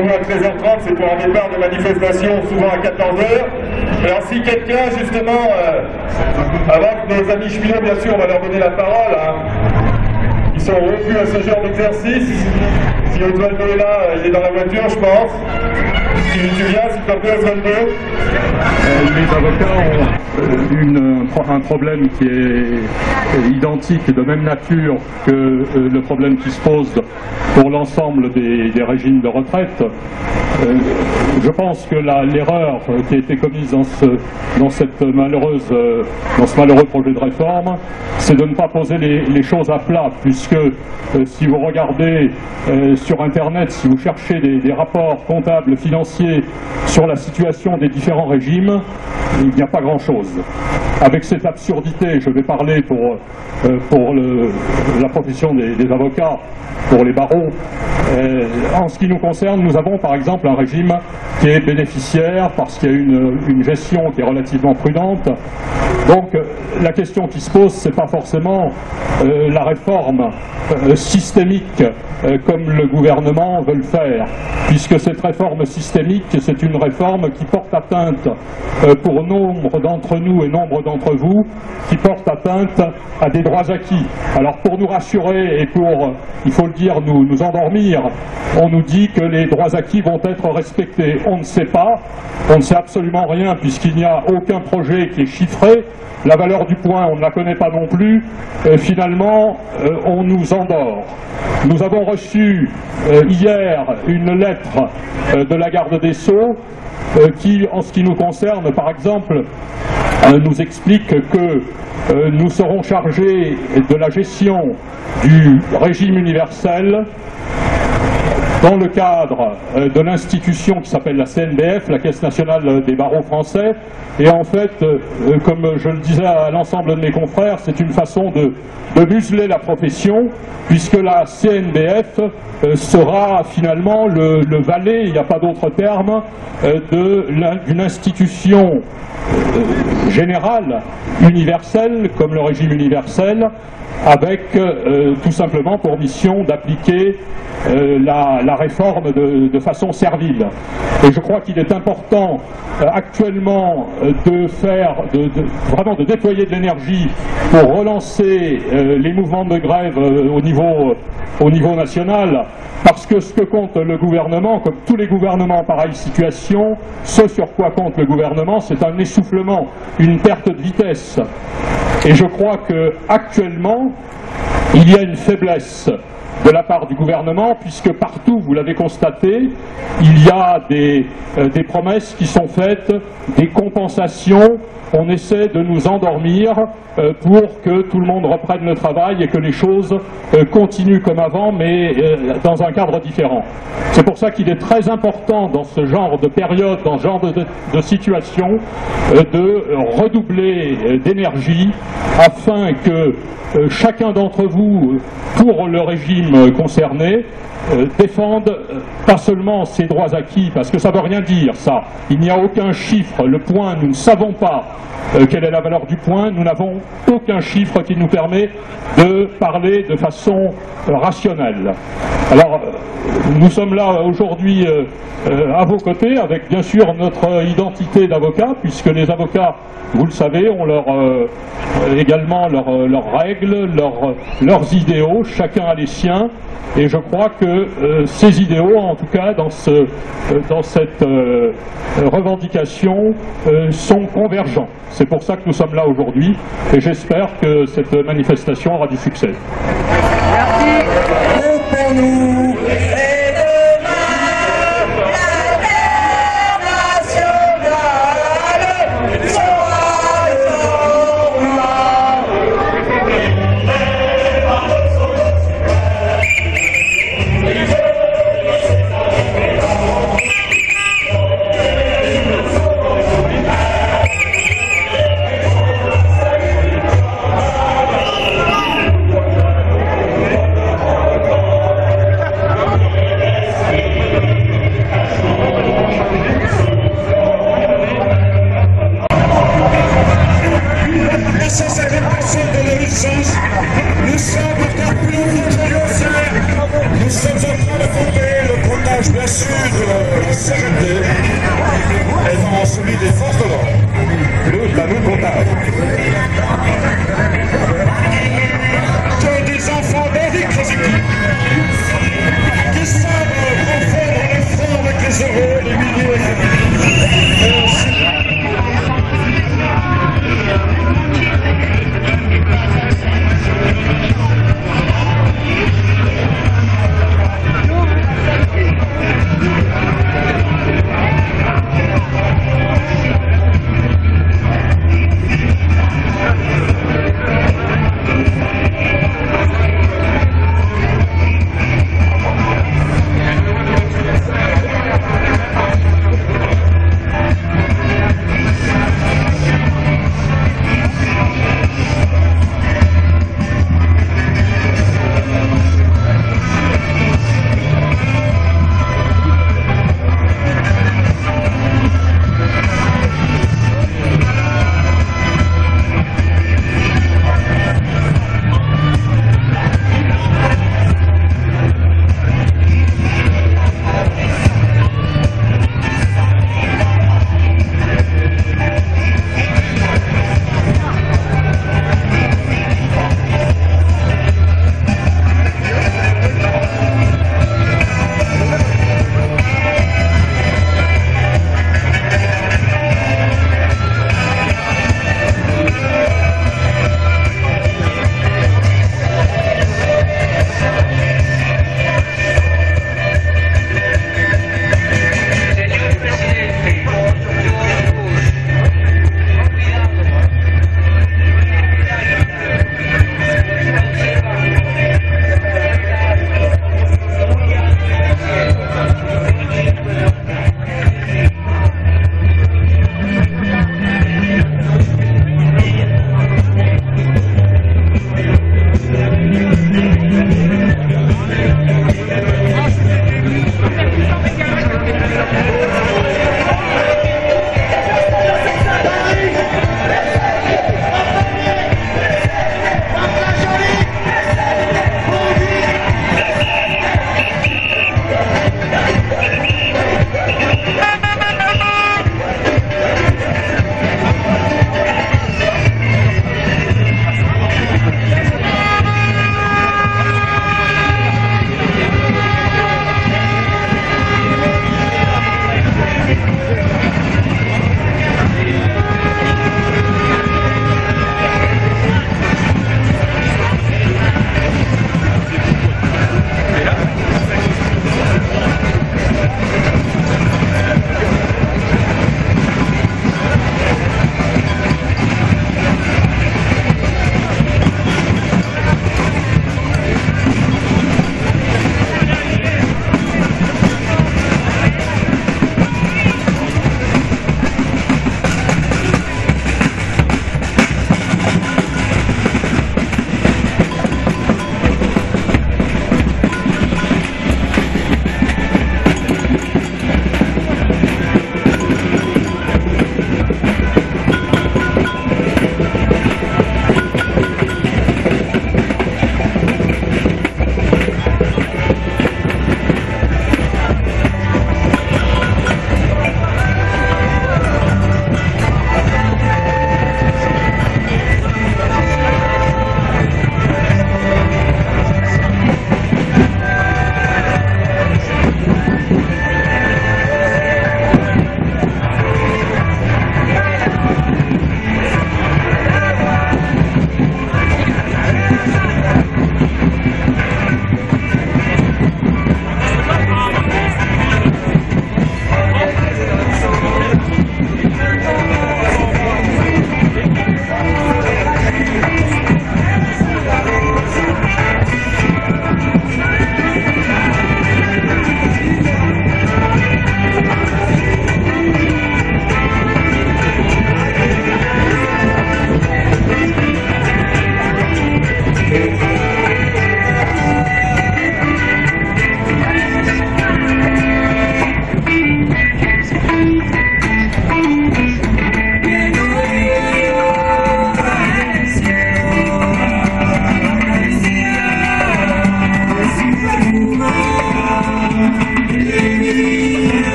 À 13h30, c'est pour un départ de manifestation, souvent à 14h. Alors si quelqu'un, justement, avant que nos amis cheminots, bien sûr, on va leur donner la parole, hein, ils sont refus à ce genre d'exercice. Si Oswaldo est là, il est dans la voiture, je pense. Si tu viens, s'il te plaît, Oswaldo. Les avocats ont un problème qui est identique et de même nature que le problème qui se pose pour l'ensemble des régimes de retraite. Je pense que l'erreur qui a été commise dans ce malheureux projet de réforme, c'est de ne pas poser les choses à plat, puisque si vous regardez sur Internet, si vous cherchez des rapports comptables, financiers sur la situation des différents régimes, il n'y a pas grand-chose. Avec cette absurdité, je vais parler pour la profession des avocats, pour les barreaux. En ce qui nous concerne, nous avons par exemple un régime qui est bénéficiaire parce qu'il y a une gestion qui est relativement prudente. Donc la question qui se pose, c'est pas forcément la réforme systémique comme le gouvernement veut le faire, puisque cette réforme systémique, c'est une réforme qui porte atteinte pour nombre d'entre nous et nombre d'entre vous, qui porte atteinte à des droits acquis. Alors pour nous rassurer et pour, il faut le dire, nous endormir, on nous dit que les droits acquis vont être respectés. On ne sait pas, on ne sait absolument rien puisqu'il n'y a aucun projet qui est chiffré. La valeur du point, on ne la connaît pas non plus. Finalement, on nous endort. Nous avons reçu hier une lettre de la garde des Sceaux qui, en ce qui nous concerne, par exemple, nous explique que nous serons chargés de la gestion du régime universel dans le cadre de l'institution qui s'appelle la CNBF, la Caisse nationale des barreaux français. Et en fait, comme je le disais à l'ensemble de mes confrères, c'est une façon de museler la profession, puisque la CNBF sera finalement le valet, il n'y a pas d'autre terme, d'une institution générale, universelle, comme le régime universel, avec tout simplement pour mission d'appliquer la réforme de façon servile. Et je crois qu'il est important actuellement vraiment de déployer de l'énergie pour relancer les mouvements de grève au niveau national, parce que ce que compte le gouvernement, comme tous les gouvernements en pareille situation, ce sur quoi compte le gouvernement, c'est un essoufflement, une perte de vitesse. Et je crois qu'actuellement, il y a une faiblesse de la part du gouvernement, puisque partout, vous l'avez constaté, il y a des promesses qui sont faites, des compensations. On essaie de nous endormir pour que tout le monde reprenne le travail et que les choses continuent comme avant, mais dans un cadre différent. C'est pour ça qu'il est très important dans ce genre de période, dans ce genre de situation, de redoubler d'énergie afin que chacun d'entre vous, pour le régime concerné, défende pas seulement ses droits acquis, parce que ça ne veut rien dire, ça. Il n'y a aucun chiffre. Le point, nous ne savons pas quelle est la valeur du point. Nous n'avons aucun chiffre qui nous permet de parler de façon rationnelle. Alors, nous sommes là aujourd'hui à vos côtés, avec bien sûr notre identité d'avocat, puisque les avocats, vous le savez, ont également leurs règles, leurs idéaux, chacun a les siens. Et je crois que ces idéaux, en tout cas dans cette revendication, sont convergents. C'est pour ça que nous sommes là aujourd'hui et j'espère que cette manifestation aura du succès. Merci. Pour nous. CGT et dans celui des forces de l'ordre. Le panneau comptable. Que des enfants d'Eric Krasicki qui savent confondre les francs avec les euros, les milliers et les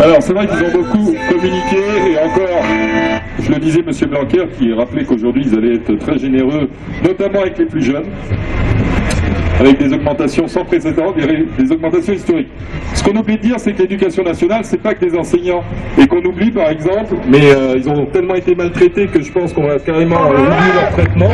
Alors, c'est vrai qu'ils ont beaucoup communiqué, et encore, je le disais, M. Blanquer, qui rappelait qu'aujourd'hui, ils allaient être très généreux, notamment avec les plus jeunes, avec des augmentations sans précédent, des augmentations historiques. Ce qu'on oublie de dire, c'est que l'éducation nationale, c'est pas que des enseignants, et qu'on oublie, par exemple, mais ils ont tellement été maltraités que je pense qu'on va carrément oublier leur traitement.